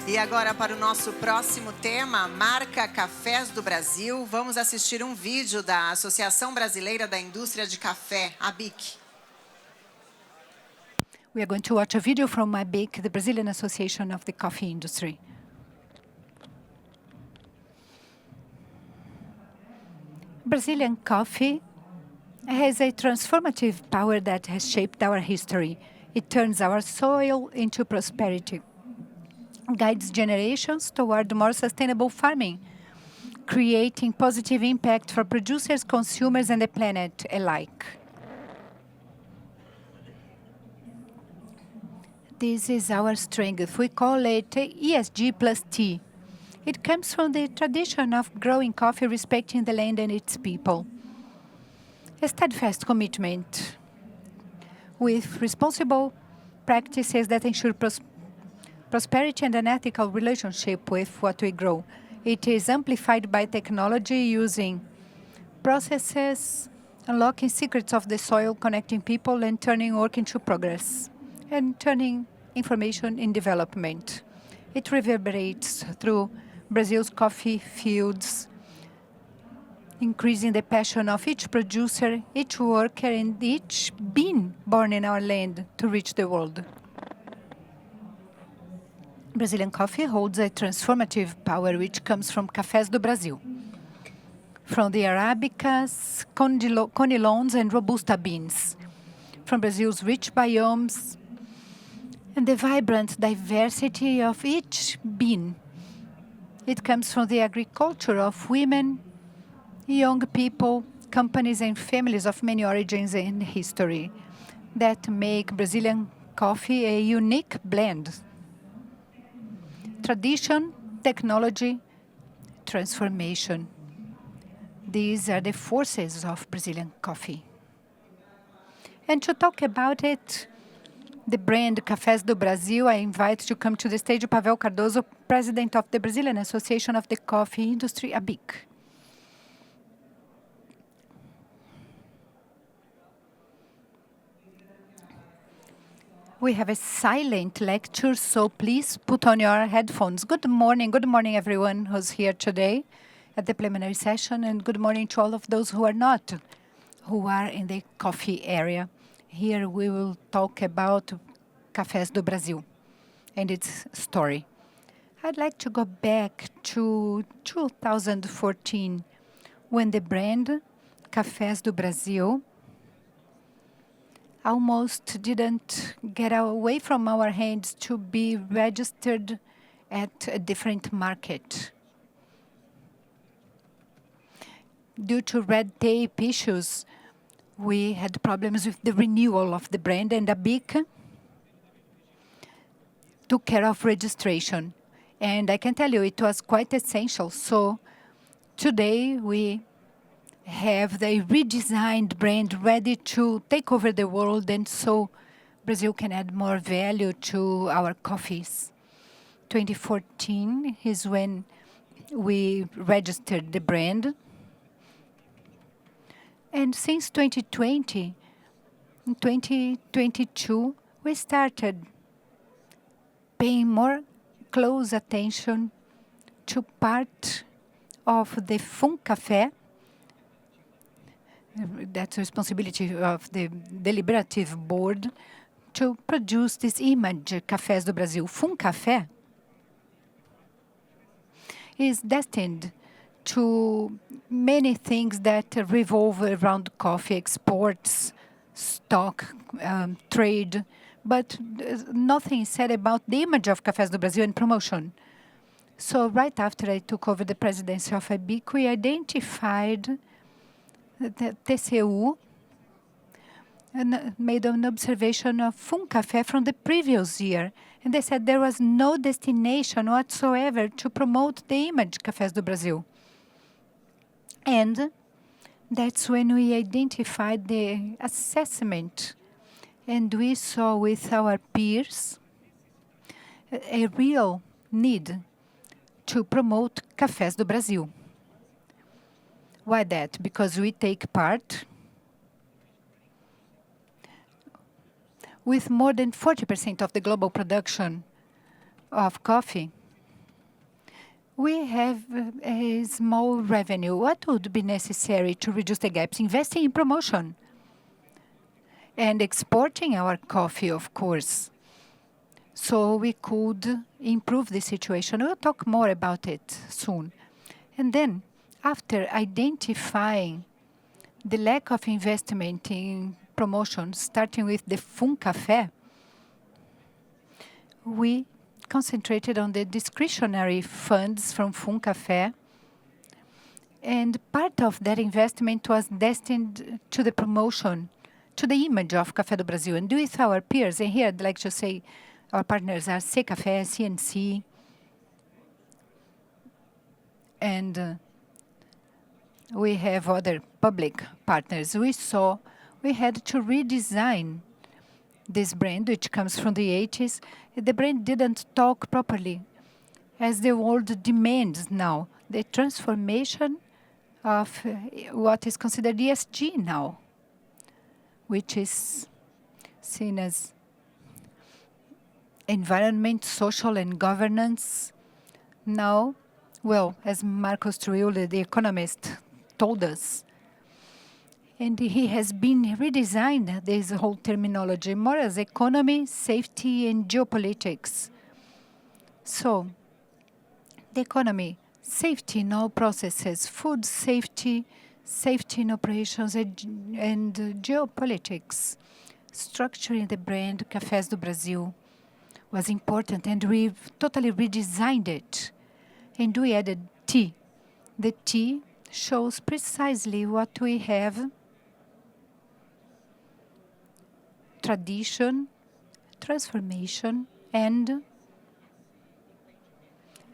E agora para o nosso próximo tema, marca Cafés do Brasil, vamos assistir um vídeo da Associação Brasileira da Indústria de Café, ABIC. We are going to watch a video from ABIC, the Brazilian Association of the Coffee Industry. Brazilian coffee has a transformative power that has shaped our history. It turns our soil into prosperity, guides generations toward more sustainable farming, creating positive impact for producers, consumers, and the planet alike. This is our strength. We call it ESG plus T. It comes from the tradition of growing coffee, respecting the land and its people. A steadfast commitment with responsible practices that ensure prosperity and an ethical relationship with what we grow. It is amplified by technology using processes, unlocking secrets of the soil, connecting people, and turning work into progress, and turning information in development. It reverberates through Brazil's coffee fields, increasing the passion of each producer, each worker, and each bean born in our land to reach the world. Brazilian coffee holds a transformative power which comes from Cafés do Brasil, from the Arabicas, Conilons, and Robusta beans, from Brazil's rich biomes, and the vibrant diversity of each bean. It comes from the agriculture of women, young people, companies, and families of many origins and history that make Brazilian coffee a unique blend. Tradition, technology, transformation. These are the forces of Brazilian coffee. And to talk about it, the brand Cafés do Brasil, I invite to come to the stage Pavel Cardoso, President of the Brazilian Association of the Coffee Industry, ABIC. We have a silent lecture, so please put on your headphones. Good morning everyone who's here today at the preliminary session, and good morning to all of those who are not, who are in the coffee area. Here we will talk about Cafés do Brasil and its story. I'd like to go back to 2014 when the brand Cafés do Brasil almost didn't get away from our hands to be registered at a different market. Due to red tape issues, we had problems with the renewal of the brand, and ABIC took care of registration. And I can tell you it was quite essential. So today we have the redesigned brand ready to take over the world, and so Brazil can add more value to our coffees. 2014 is when we registered the brand. And since 2020, in 2022, we started paying more close attention to part of the Café. That's the responsibility of the deliberative board to produce this image, Cafés do Brasil. Café is destined to many things that revolve around coffee, exports, stock, trade, but nothing is said about the image of Cafés do Brasil and promotion. So right after I took over the presidency of ABIC, we identified the TCU and made an observation of Café from the previous year. And they said there was no destination whatsoever to promote the image Cafés do Brasil. And that's when we identified the assessment, and we saw with our peers a real need to promote Cafés do Brasil. Why that? Because we take part with more than 40% of the global production of coffee We have a small revenue. What would be necessary to reduce the gaps? Investing in promotion and exporting our coffee, of course, so we could improve the situation. We'll talk more about it soon. And then, after identifying the lack of investment in promotion, starting with the Café, we concentrated on the discretionary funds from Café, and part of that investment was destined to the promotion, to the image of Café do Brasil. And with our peers, and here I'd like to say our partners are Café, CNC, and we have other public partners. We had to redesign this brand, which comes from the 80s. The brand didn't talk properly as the world demands now. The transformation of what is considered ESG now, which is seen as environment, social, and governance. Now, well, as Marcos Trujillo, the economist, told us, and he has been redesigned this whole terminology more as economy, safety, and geopolitics. So, the economy, safety in all processes, food safety, safety in operations, and geopolitics. Structuring the brand Cafés do Brasil was important, and we totally redesigned it. And we added tea. The tea shows precisely what we have: tradition, transformation, and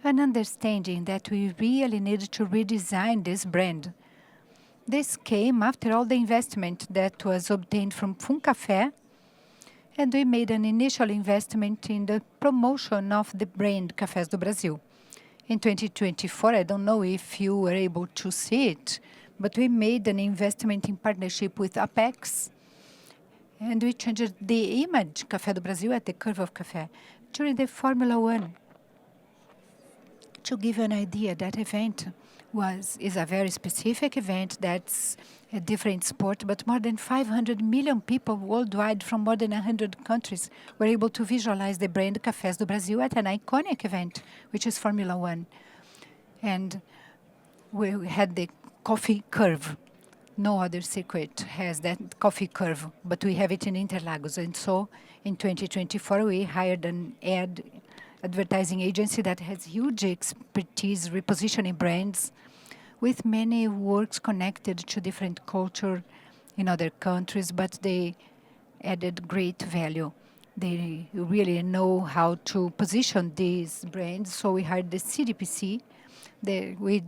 an understanding that we really need to redesign this brand. This came after all the investment that was obtained from Café, and we made an initial investment in the promotion of the brand Cafés do Brasil. In 2024, I don't know if you were able to see it, but we made an investment in partnership with Apex, and we changed the image Café do Brasil at the curve of Café during the Formula One. To give you an idea, that event is a very specific event that's a different sport, but more than 500 million people worldwide from more than 100 countries were able to visualize the brand Cafés do Brasil at an iconic event, which is Formula One. And we had the coffee curve. No other circuit has that coffee curve, but we have it in Interlagos. And so in 2024, we hired an advertising agency that has huge expertise repositioning brands, with many works connected to different culture in other countries, but they added great value. They really know how to position these brands. So we hired the CDPC, we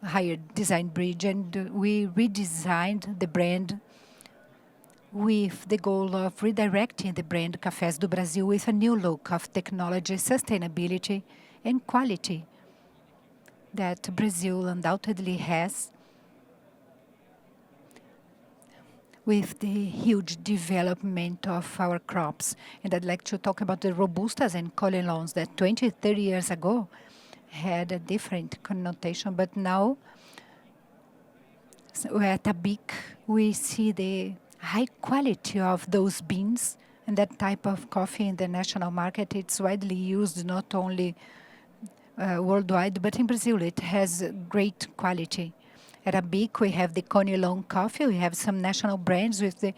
hired Design Bridge, and we redesigned the brand with the goal of redirecting the brand Cafés do Brasil with a new look of technology, sustainability, and quality that Brazil undoubtedly has, with the huge development of our crops. And I'd like to talk about the Robustas and Conilons that 20, 30 years ago had a different connotation, but now at ABIC we see the high quality of those beans and that type of coffee in the national market. It's widely used not only worldwide, but in Brazil it has great quality. At ABIC we have the Conilon coffee. We have some national brands with the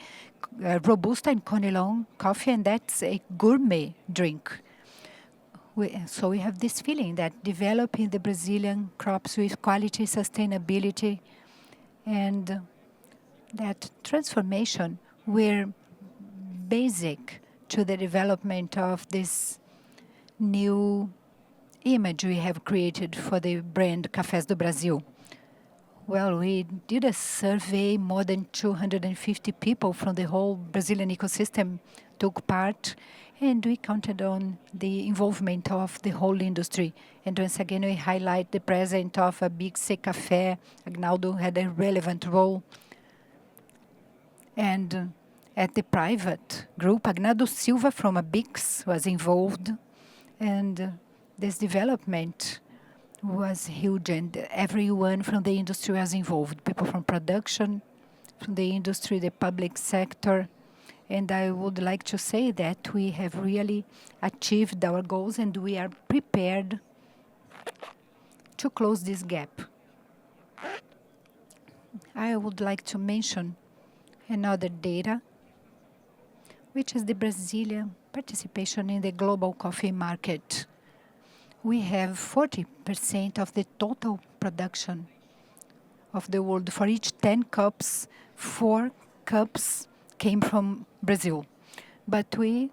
Robusta and Conilon coffee, and that's a gourmet drink. So we have this feeling that developing the Brazilian crops with quality, sustainability, and that transformation were basic to the development of this new image we have created for the brand Cafés do Brasil. Well, we did a survey. More than 250 people from the whole Brazilian ecosystem took part, and we counted on the involvement of the whole industry. And once again, we highlight the presence of ABIC, Café. Agnaldo had a relevant role. And at the private group, Agnaldo Silva from ABIC was involved. And this development was huge, and everyone from the industry was involved. People from production, from the industry, the public sector. And I would like to say that we have really achieved our goals and we are prepared to close this gap. I would like to mention another data, which is the Brazilian participation in the global coffee market. We have 40% of the total production of the world. For each 10 cups, 4 cups came from Brazil. But we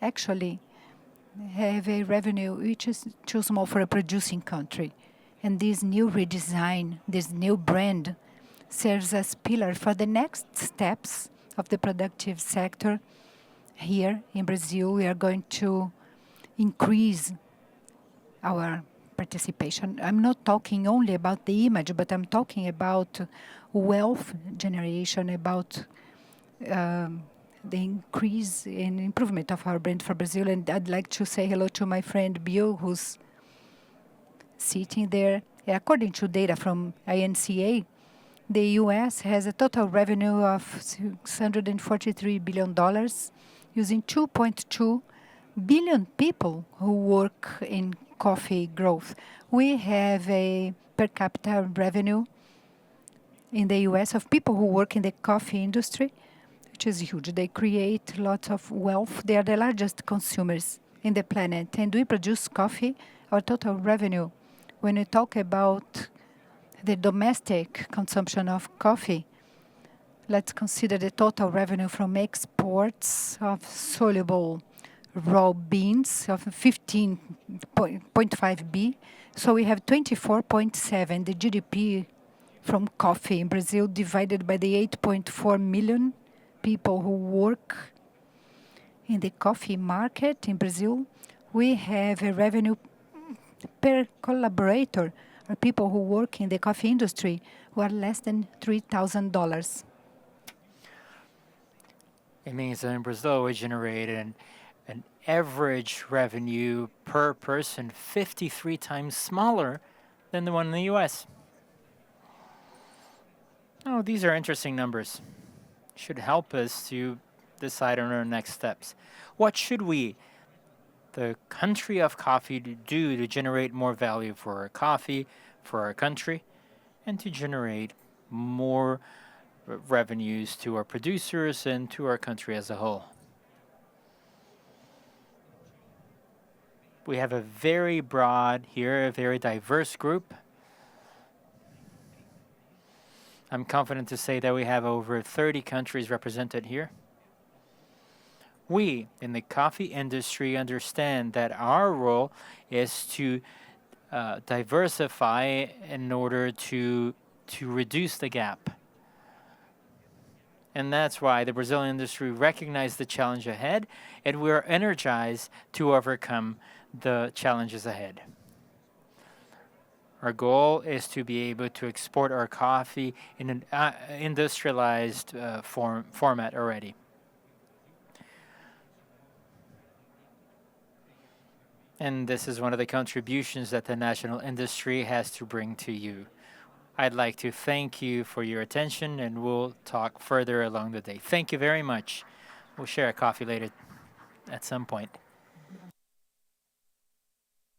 actually have a revenue which is too small for a producing country. And this new redesign, this new brand, serves as pillar for the next steps of the productive sector. Here in Brazil, we are going to increase our participation. I'm not talking only about the image, but I'm talking about wealth generation, about the increase and improvement of our brand for Brazil. And I'd like to say hello to my friend Bill, who's sitting there. According to data from INCA, the U.S. has a total revenue of $643 billion, using 2.2 billion people who work in coffee growth. We have a per capita revenue in the U.S. of people who work in the coffee industry, which is huge. They create lots of wealth. They are the largest consumers in the planet. And we produce coffee. Our total revenue, when we talk about the domestic consumption of coffee, let's consider the total revenue from exports of soluble raw beans of 15.5 B. So we have 24.7, the GDP from coffee in Brazil divided by the 8.4 million people who work in the coffee market in Brazil. We have a revenue per collaborator, or people who work in the coffee industry, who are less than $3,000. It means that in Brazil we generate an average revenue per person 53 times smaller than the one in the US. Oh, these are interesting numbers. Should help us to decide on our next steps. What should we, the country of coffee, do to generate more value for our coffee, for our country, and to generate more revenues to our producers and to our country as a whole? We have a very broad here, a very diverse group. I'm confident to say that we have over 30 countries represented here. We, in the coffee industry, understand that our role is to diversify in order to reduce the gap. And that's why the Brazilian industry recognized the challenge ahead, and we're energized to overcome the challenges ahead. Our goal is to be able to export our coffee in an industrialized format already. And this is one of the contributions that the national industry has to bring to you. I'd like to thank you for your attention, and we'll talk further along the day. Thank you very much. We'll share a coffee later at some point.